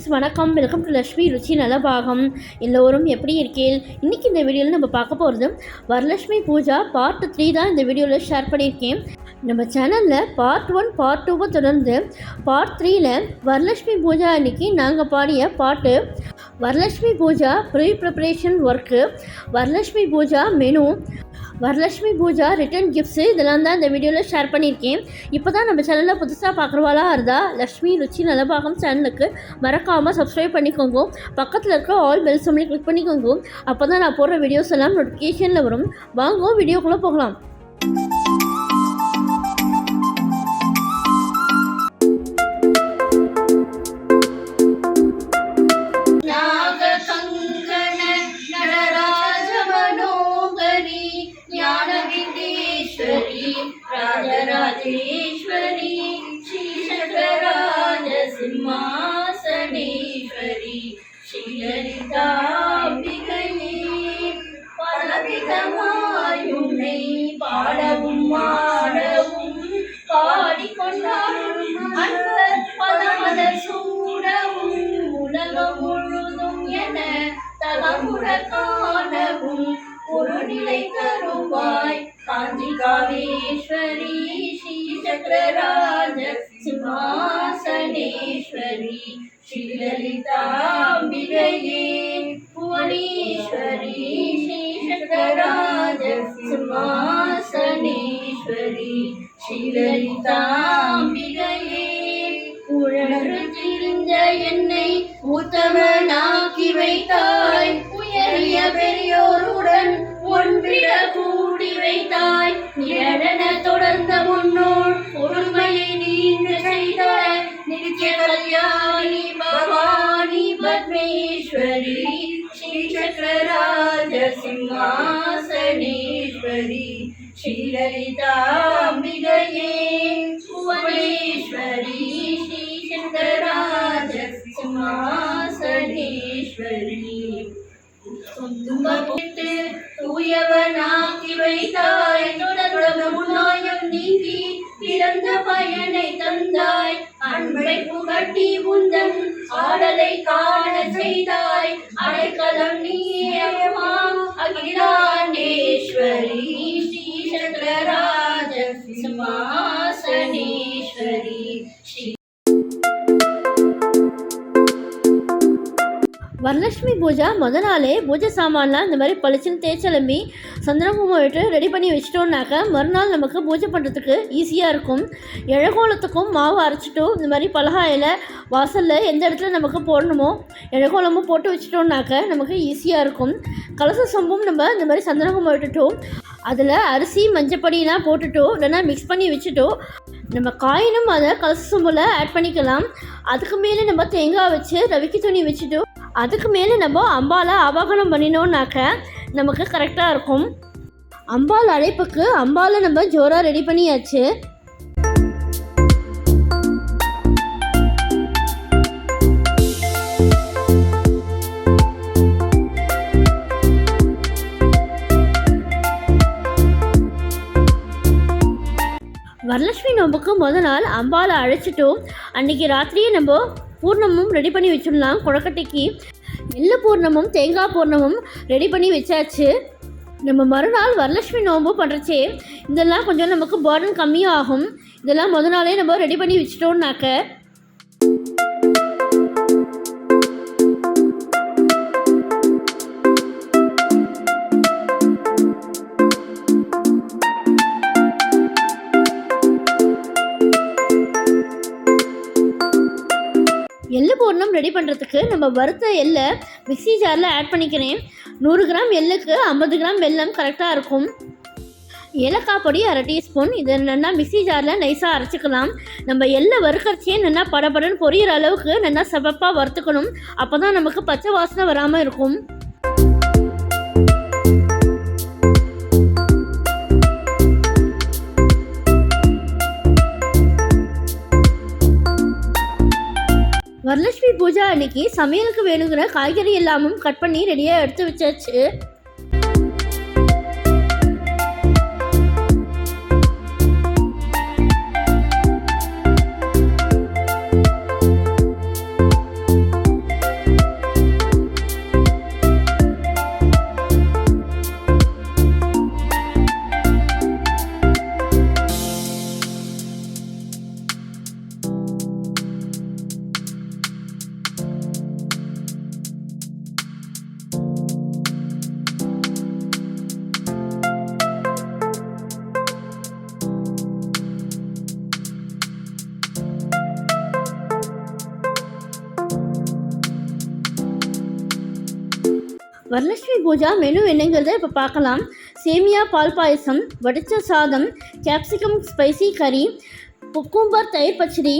Friends, வணக்கம். Welcome to Lakshmi ருச்சி நலபாகம். எல்லோரும் எப்படி இருக்கீங்க? இன்றைக்கி இந்த வீடியோவில் நம்ம பார்க்க போகிறது வரலட்சுமி பூஜா பார்ட் 3 தான் இந்த வீடியோவில் ஷேர் பண்ணியிருக்கேன். நம்ம சேனலில் பார்ட் 1 பார்ட் 2 தொடர்ந்து பார்ட் 3ல் வரலட்சுமி பூஜா அன்றைக்கி நாங்கள் பாடிய பாட்டு, Varalakshmi Puja pre preparation work, Varalakshmi Puja menu, Varalakshmi Puja return gifts இதெல்லாம் தான் இந்த வீடியோவில் ஷேர் பண்ணியிருக்கேன். இப்போ தான் நம்ம சேனலில் புதுசாக பார்க்குறவாளாக இருந்தால் லக்ஷ்மி ருச்சி நலபாகம் சேனலுக்கு மறக்காமல் சப்ஸ்கிரைப் பண்ணிக்கோங்க. பக்கத்தில் இருக்க ஆல் பெல் சிம்பலை கிளிக் பண்ணிக்கோங்க. அப்போ தான் நான் போடுற வீடியோஸ் எல்லாம் நோட்டிஃபிகேஷனில் வரும். வாங்க வீடியோக்குள்ளே போகலாம். राजराजेश्वरी श्रीशंकराज सिंहासनेश्वरी श्रीललिताम्बिகையே பலவிதமாயுன்னை பாடவும் ஆடவும் பாடிக்கொண்டாடும் அன்பர் பதமத சூடவும் உலகம் முழுதும் என தலமுற காணவும் ஒரு நிலை தருவாய் காஞ்சி காவேஸ்வரி ஸ்ரீ சக்கரராஜ சிம்மாசனேஸ்வரி ஸ்ரீலலிதாம்பிகையே புவனேஸ்வரி ஸ்ரீ சக்கரராஜ சிம்மாசனேஸ்வரி ஸ்ரீலலிதாம்பிகையே உழன்று திரிஞ்ச என்னை உத்தமனாக்கி வைத்தாய், உயரிய பெரியோருடன் ஒன்றிட கூடி வைத்தாய், நிழன தொடர்ந்த முன்னோர் பொறுமையை நீங்க செய்தாய், நித்திய கல்யாணி பவானி பத்மேஸ்வரி ஸ்ரீ சக்கரராஜ சிம்மாசனேஸ்வரி ஸ்ரீலலிதாம்பிகையே புவனேஸ்வரி ஸ்ரீ சங்கராஜ சிம்மாசனேஸ்வரி துன்பப்பட்டு தூயவனாக்கி வைத்தாய், தொடர்ந்த முன்னாயம் நீக்கி பிறந்த பயனை தந்தாய், அன்பை புகட்டி உந்தன் ஆடலை காண செய்தாய், அடைக்கலம் நீயம்மா அகிலாண்டேஸ்வரி ஸ்ரீ சக்கரராஜ சிம்மாசனேஸ்வரி ஸ்ரீ. வரலட்சுமி பூஜா நாளே பூஜை சாமான்லாம் இந்த மாதிரி பளிச்சுன்னு தேய்ச்சலம்பி சந்திரகுமம் விட்டு ரெடி பண்ணி வச்சிட்டோம்னாக்க மறுநாள் நமக்கு பூஜை பண்ணுறதுக்கு ஈஸியாக இருக்கும். இழகோலத்துக்கும் மாவு அரைச்சிட்டோம் இந்த மாதிரி பலகாயில் வாசலில் எந்த இடத்துல நமக்கு போடணுமோ இழகோலமும் போட்டு வச்சிட்டோம்னாக்க நமக்கு ஈஸியாக இருக்கும். கலச சொம்பும் நம்ம இந்த மாதிரி சந்திரகுமம் விட்டுட்டோம், அதில் அரிசி மஞ்சப்பொடியெலாம் போட்டுட்டோம், இல்லைன்னா மிக்ஸ் பண்ணி வச்சுட்டோம். நம்ம காயினும் அதை கலச சொம்பில் ஆட் பண்ணிக்கலாம். அதுக்கு மேலே நம்ம தேங்காய் வச்சு ரவிக்கி துணி வச்சுட்டோம், அதுக்கு மேலே நம்ம அம்பாலை ஆவாகனம் பண்ணினோன்னாக்க நமக்கு கரெக்டாக இருக்கும். அம்பாள் அழைப்புக்கு அம்பாலை நம்ம ஜோராக ரெடி பண்ணியாச்சு. வரலட்சுமி நோம்புக்கு நாள் அம்பாலை அழைச்சிட்டோம். அன்றைக்கி ராத்திரியே நம்ம பூர்ணமும் ரெடி பண்ணி வச்சிடலாம். கொழக்கட்டைக்கு எள்ளு பூர்ணமும் தேங்காய் பூர்ணமும் ரெடி பண்ணி வச்சாச்சு. நம்ம மறுநாள் வரலட்சுமி நோம்பு பண்ணுறச்சே இதெல்லாம் கொஞ்சம் நமக்கு பர்டன் கம்மியாக ஆகும். இதெல்லாம் நாளே நம்ம ரெடி பண்ணி வச்சிட்டோம்னாக்க எள்ளு பூர்ணம் ரெடி பண்ணுறதுக்கு நம்ம வறுத்த எள்ளை மிக்ஸி ஜாரில் ஆட் பண்ணிக்கிறேன். 100 கிராம் எள்ளுக்கு 50 கிராம் வெல்லம் கரெக்டாக இருக்கும். ஏலக்காய் பொடி 1/2 டீஸ்பூன். இதை நல்லா மிக்ஸி ஜாரில் நைஸாக அரைச்சிக்கலாம். நம்ம எள்ளை வறுக்கறச்சே நல்லா படபடன்னு பொரியிற அளவுக்கு நல்லா சிவப்பாக வறுத்துக்கணும். அப்போ தான் நமக்கு பச்சை வாசனை வராமல் இருக்கும். வரலட்சுமி பூஜா அன்னைக்கு சமையலுக்கு வேணுங்கிற காய்கறி எல்லாமும் கட் பண்ணி ரெடியாக எடுத்து வச்சாச்சு. வரலட்சுமி பூஜா மெனு என்னங்கிறத இப்போ பார்க்கலாம். சேமியா பால் பாயசம், வடித்த சாதம், கேப்சிகம் ஸ்பைசி கறி, குக்கும்பர் தயிர் பச்சடி,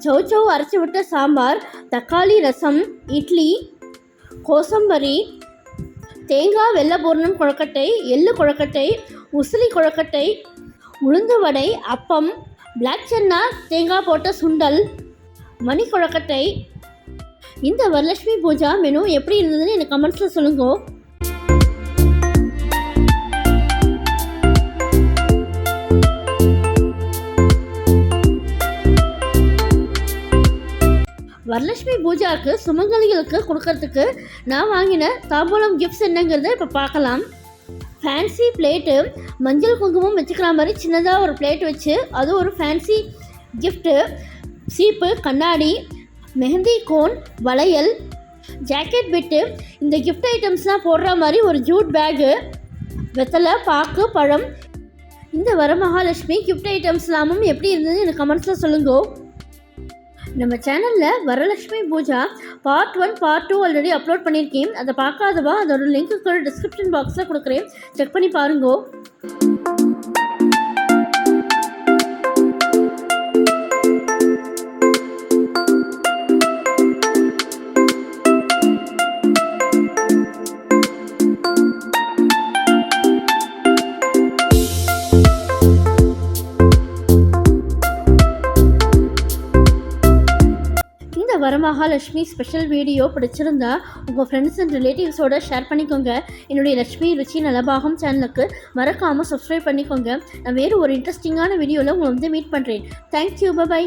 சௌச்சௌ அரைச்சி விட்ட சாம்பார், தக்காளி ரசம், இட்லி, கோசம்பரி, தேங்காய் வெள்ளை பூரணம் கொழுக்கட்டை, எள்ளு கொழுக்கட்டை, உசிலி கொழுக்கட்டை, உளுந்து வடை, அப்பம், பிளாக் சன்னா தேங்காய் போட்ட சுண்டல், மணி கொழுக்கட்டை. இந்த வரலட்சுமி பூஜா மெனு எப்படி இருந்ததுன்னு எனக்கு கமெண்ட்ஸில் சொல்லுங்க. வரலட்சுமி பூஜாவுக்கு சுமங்கலிகளுக்கு கொடுக்கறதுக்கு நான் வாங்கின தாம்பூலம் கிஃப்ட்ஸ் என்னங்கிறத இப்போ பார்க்கலாம். ஃபேன்சி பிளேட்டு, மஞ்சள் குங்குமம் வச்சுக்கிற மாதிரி சின்னதாக ஒரு பிளேட் வச்சு அது ஒரு ஃபேன்சி கிஃப்ட்டு, சீப்பு, கண்ணாடி, மெஹந்தி கோன், வளையல், ஜாக்கெட் பிட்டு, இந்த கிஃப்ட் ஐட்டம்ஸ்லாம் போடுற மாதிரி ஒரு ஜூட் பேகு, வெத்தலை, பாக்கு, பழம். இந்த வரமகாலட்சுமி கிஃப்ட் ஐட்டம்ஸ்லாமும் எப்படி இருந்ததுன்னு எனக்கு கமெண்ட்ஸில் சொல்லுங்க. நம்ம சேனலில் Varalakshmi Puja part 1 part 2 already upload பண்ணியிருக்கேன். அதை பார்க்காதவா அதோட லிங்க்கு டிஸ்கிரிப்ஷன் பாக்ஸில் கொடுக்குறேன், செக் பண்ணி பாருங்கோ. வரமகாலட்சுமி ஸ்பெஷல் வீடியோ பிடிச்சிருந்தா உங்கள் ஃப்ரெண்ட்ஸ் அண்ட் ரிலேட்டிவ்ஸோடு ஷேர் பண்ணிக்கோங்க. என்னுடைய லட்சுமி ருச்சி நலபாகம் சேனலுக்கு மறக்காமல் சப்ஸ்கிரைப் பண்ணிக்கோங்க. நான் வேறு ஒரு இன்ட்ரெஸ்டிங்கான வீடியோவில் உங்களை மீட் பண்ணுறேன். Thank you, by.